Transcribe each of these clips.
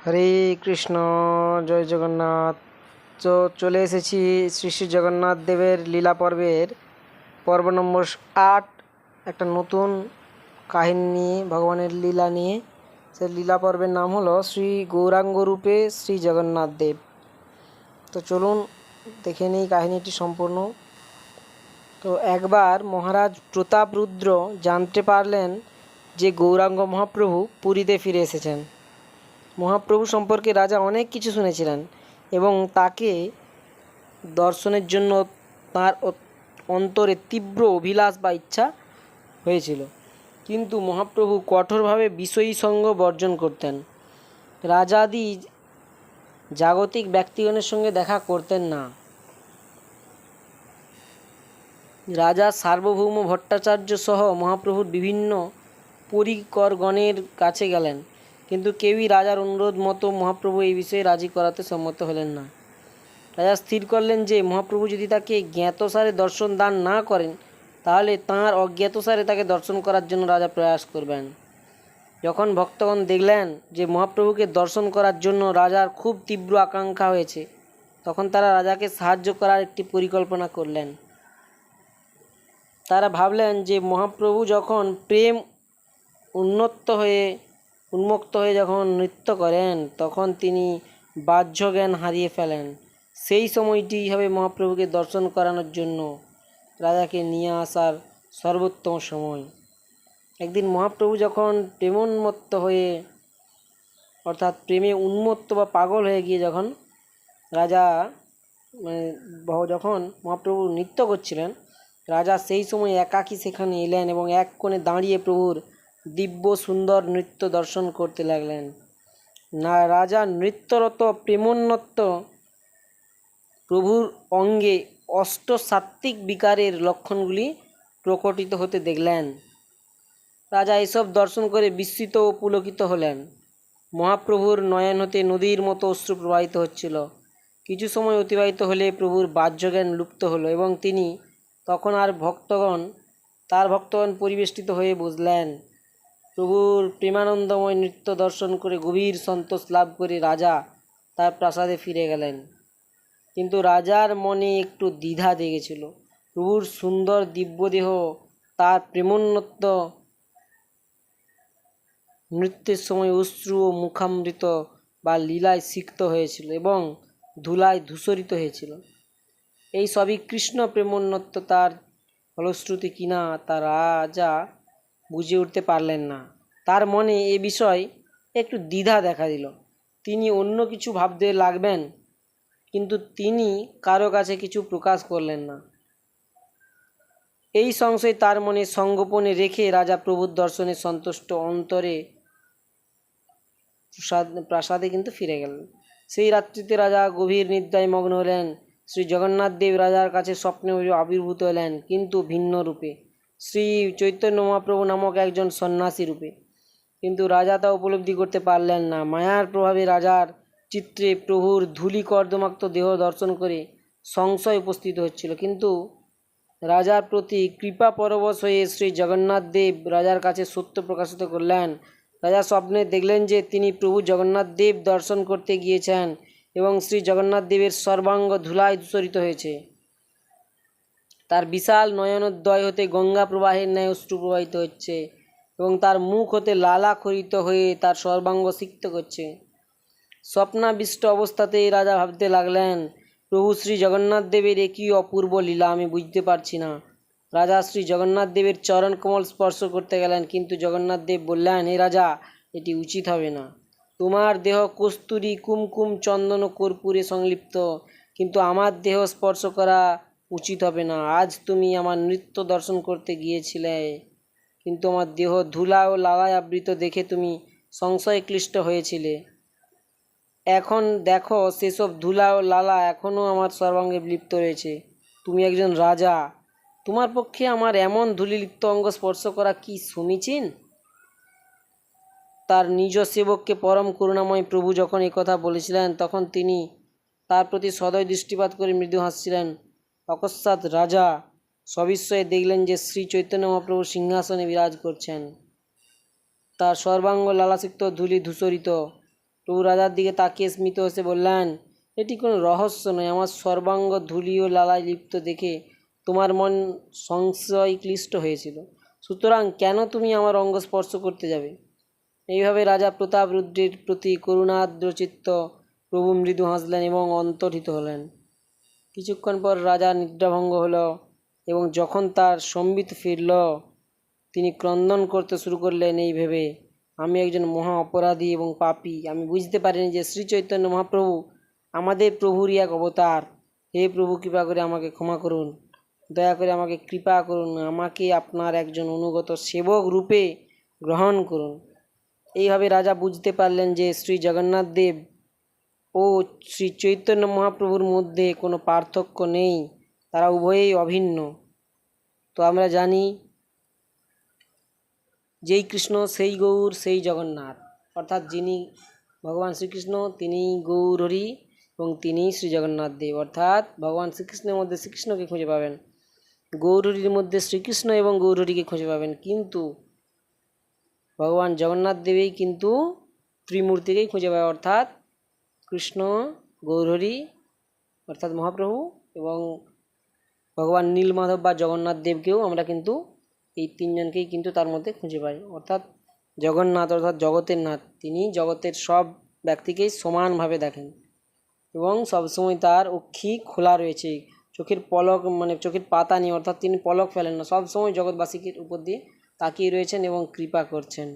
হরে কৃষ্ণ, জয় জগন্নাথ। চলে এসেছি শ্রী শ্রী জগন্নাথ দেবের লীলা পর্বের পর্ব নম্বর 8, একটা নতুন কাহিনী নিয়ে, ভগবানের লীলা নিয়ে। সেই লীলা পর্বের নাম হলো শ্রী গৌরাঙ্গ রূপে শ্রী জগন্নাথ দেব। তো চলুন দেখে নিই কাহিনীটি সম্পূর্ণ। তো একবার মহারাজ প্রতাপরুদ্র জানতে পারলেন যে গৌরাঙ্গ মহাপ্রভু পুরীতে ফিরে এসেছেন। মহাপ্রভু সম্পর্কে রাজা অনেক কিছু শুনেছিলেন এবং তাকে দর্শনের জন্য তার অন্তরে তীব্র অভিলাষ বা ইচ্ছা হয়েছিল। কিন্তু মহাপ্রভু কঠোরভাবে বিষয়ী সঙ্গ বর্জন করতেন। রাজাদি জাগতিক ব্যক্তিগণের সঙ্গে দেখা করতেন না। রাজা সার্বভৌম ভট্টাচার্য সহ মহাপ্রভুর বিভিন্ন পরিকরগণের কাছে গেলেন, কিন্তু কেউই রাজার অনুরোধ মতো মহাপ্রভু এই বিষয়ে রাজি করাতে সম্মত হলেন না। রাজা স্থির করলেন যে মহাপ্রভু যদি তাকে জ্ঞাতসারে দর্শন দান না করেন, তাহলে তাঁর অজ্ঞাতসারে তাকে দর্শন করার জন্য রাজা প্রয়াস করবেন। যখন ভক্তগণ দেখলেন যে মহাপ্রভুকে দর্শন করার জন্য রাজার খুব তীব্র আকাঙ্ক্ষা হয়েছে, তখন তারা রাজাকে সাহায্য করার একটি পরিকল্পনা করলেন। তারা ভাবলেন যে মহাপ্রভু যখন প্রেম উন্মুক্ত হয়ে যখন নৃত্য করেন, তখন তিনি বাহ্য জ্ঞান হারিয়ে ফেলেন। সেই সময়টি হবে মহাপ্রভুকে দর্শন করানোর জন্য রাজাকে নিয়ে আসার সর্বোত্তম সময়। একদিন মহাপ্রভু যখন প্রেমোন্মত্ত হয়ে, অর্থাৎ প্রেমে উন্মত্ত বা পাগল হয়ে গিয়ে যখন যখন মহাপ্রভু নৃত্য করছিলেন, রাজা সেই সময় একাকী সেখানে এলেন এবং এক কোণে দাঁড়িয়ে প্রভুর দিব্য সুন্দর নৃত্য দর্শন করতে লাগলেন। রাজা নৃত্যরত প্রেমোন্মত্ত প্রভুর অঙ্গে অষ্টসাত্ত্বিক বিকারের লক্ষণগুলি প্রকটিত হতে দেখলেন। রাজা এসব দর্শন করে বিস্মিত ও পুলকিত হলেন। মহাপ্রভুর নয়ন হতে নদীর মতো অশ্রু প্রবাহিত হচ্ছিল। কিছু সময় অতিবাহিত হলে প্রভুর বাহ্যজ্ঞান লুপ্ত হলো এবং তিনি তখন তার ভক্তগণ পরিবেষ্টিত হয়ে বসলেন। প্রভুর প্রেমানন্দময় নৃত্য দর্শন করে গভীর সন্তোষ লাভ করে রাজা তার প্রাসাদে ফিরে গেলেন। কিন্তু রাজার মনে একটু দ্বিধা জেগেছিল। প্রভুর সুন্দর দিব্যদেহ তার প্রেমোন্মত্ত নৃত্যের সময় অশ্রু ও মুখামৃত বা লীলায় সিক্ত হয়েছিল এবং ধুলায় ধূসরিত হয়েছিল। এই সবই কৃষ্ণ প্রেমোন্মত্ত তার ফলশ্রুতি কিনা তা রাজা বুঝে উঠতে পারলেন না। তার মনে এ বিষয় একটু দ্বিধা দেখা দিল। তিনি অন্য কিছু ভাবতে লাগবেন, কিন্তু তিনি কারো কাছে কিছু প্রকাশ করলেন না। এই সংশয় তার মনে সংগোপনে রেখে রাজা প্রভুর দর্শনে সন্তুষ্ট অন্তরে প্রাসাদে কিন্তু ফিরে গেলেন। সেই রাত্রিতে রাজা গভীর নিদ্রায় মগ্ন হলেন। শ্রী জগন্নাথ দেব রাজার কাছে স্বপ্নে আবির্ভূত হলেন, কিন্তু ভিন্ন রূপে, শ্রী চৈতন্য মহাপ্রভু নামক একজন সন্ন্যাসী রূপে। কিন্তু রাজা তা উপলব্ধি করতে পারলেন না। মায়ার প্রভাবে রাজার চিত্রে প্রভুর ধূলি কর্দমাক্ত দেহ দর্শন করে সংশয় উপস্থিত হচ্ছিল, কিন্তু রাজার প্রতি কৃপা পরবশ হয়ে শ্রী জগন্নাথ দেব রাজার কাছে সত্য প্রকাশিত করলেন। রাজা স্বপ্নে দেখলেন যে তিনি প্রভু জগন্নাথ দেব দর্শন করতে গিয়েছেন এবং শ্রী জগন্নাথ দেবের সর্বাঙ্গ ধুলায় ধূসরিত হয়েছে। তার বিশাল নয়নোদ্বয় হতে গঙ্গা প্রবাহের ন্যায় অশ্রু প্রবাহিত হচ্ছে এবং তার মুখ হতে লালা খরিত হয়ে তার সর্বাঙ্গ সিক্ত করছে। স্বপ্নাবিষ্ট অবস্থাতেই রাজা ভাবতে লাগলেন, প্রভু শ্রী জগন্নাথ দেবের একই অপূর্ব লীলা আমি বুঝতে পারছি না। রাজা শ্রী জগন্নাথ দেবের চরণ কমল স্পর্শ করতে গেলেন, কিন্তু জগন্নাথ দেব বললেন, হে রাজা, এটি উচিত হবে না। তোমার দেহ কস্তুরী, কুমকুম, চন্দন ও কর্পূরে সংলিপ্ত, কিন্তু আমার দেহ স্পর্শ করা উচিত হবে না। আজ তুমি আমার নৃত্য দর্শন করতে গিয়েছিলে, কিন্তু আমার দেহ ধুলা ও লালায় আবৃত দেখে তুমি সংশয়ে ক্লিষ্ট হয়েছিলে। এখন দেখো, সেসব ধুলা ও লালা এখনও আমার সর্বাঙ্গে লিপ্ত রয়েছে। তুমি একজন রাজা, তোমার পক্ষে আমার এমন ধূলিলিপ্ত অঙ্গ স্পর্শ করা কি সমীচীন? তার নিজ সেবককে পরম করুণাময় প্রভু যখন কথা বলেছিলেন, তখন তিনি তার প্রতি সদয় দৃষ্টিপাত করে মৃদু হাসছিলেন। অকস্মাৎ রাজা সবিস্ময়ে দেখলেন যে শ্রী চৈতন্য মহাপ্রভু সিংহাসনে বিরাজ করছেন। তার সর্বাঙ্গ লালাসিক্ত ধূলি ধূসরিত প্রভু রাজার দিকে তাকিয়ে স্মিত হেসে বললেন, এটি কোনো রহস্য নয়। আমার সর্বাঙ্গ ধূলি ও লালায় লিপ্ত দেখে তোমার মন সংশয় ক্লিষ্ট হয়েছিল, সুতরাং কেন তুমি আমার অঙ্গ স্পর্শ করতে যাবে? এইভাবে রাজা প্রতাপরুদ্রের প্রতি করুণাদ্রচিত্ত প্রভু মৃদু হাসলেন এবং অন্তর্হিত হলেন। কিছুক্ষণ পর রাজার নিদ্রাভঙ্গ হলো এবং যখন তার সম্বিত ফিরল, তিনি ক্রন্দন করতে শুরু করলেন এই ভেবে, আমি একজন মহা অপরাধী এবং পাপী। আমি বুঝতে পারিনি যে শ্রী চৈতন্য মহাপ্রভু আমাদের প্রভুরই এক অবতার। হে প্রভু, কৃপা করে আমাকে ক্ষমা করুন, দয়া করে আমাকে কৃপা করুন, আমাকে আপনার একজন অনুগত সেবক রূপে গ্রহণ করুন। এইভাবে রাজা বুঝতে পারলেন যে শ্রী জগন্নাথ দেব ও শ্রী চৈতন্য মহাপ্রভুর মধ্যে কোনো পার্থক্য নেই, তারা উভয়েই অভিন্ন। তো আমরা জানি, যেই কৃষ্ণ সেই গৌর সেই জগন্নাথ, অর্থাৎ যিনি ভগবান শ্রীকৃষ্ণ তিনিই গৌর হরি এবং তিনিই শ্রী জগন্নাথ দেব। অর্থাৎ ভগবান শ্রীকৃষ্ণের মধ্যে শ্রীকৃষ্ণকে খুঁজে পাবেন, গৌরহরির মধ্যে শ্রীকৃষ্ণ এবং গৌরহরিকে খুঁজে পাবেন, কিন্তু ভগবান জগন্নাথ দেবেই কিন্তু ত্রিমূর্তিকেই খুঁজে পাবে, অর্থাৎ কৃষ্ণ, গৌরহরি অর্থাৎ মহাপ্রভু এবং ভগবান নীলমাধব বা জগন্নাথ দেবকেও আমরা কিন্তু এই তিনজনকেই কিন্তু তার মধ্যে খুঁজে পাই। অর্থাৎ জগন্নাথ অর্থাৎ জগতের নাথ, তিনি জগতের সব ব্যক্তিকেই সমানভাবে দেখেন এবং সবসময় তার অক্ষি খোলা রয়েছে, চোখের পলক মানে চোখের পাতা নিয়ে, অর্থাৎ তিনি পলক ফেলেন না, সবসময় জগৎবাসীর উপর দিয়ে তাকিয়ে রয়েছেন এবং কৃপা করছেন।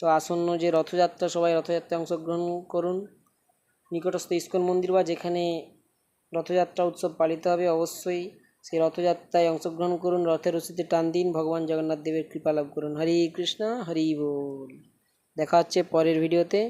তো আসন্ন যে রথযাত্রা, সবাই রথযাত্রায় অংশগ্রহণ করুন। নিকটস্থ ইস্কন মন্দির বা যেখানে রথযাত্রা উৎসব পালিত হবে, অবশ্যই সেই রথযাত্রায় অংশগ্রহণ করুন, রথের রশিতে টান দিন, ভগবান জগন্নাথ দেবের কৃপা লাভ করুন। হরে কৃষ্ণ, হরি বল। দেখা হচ্ছে পরের ভিডিওতে।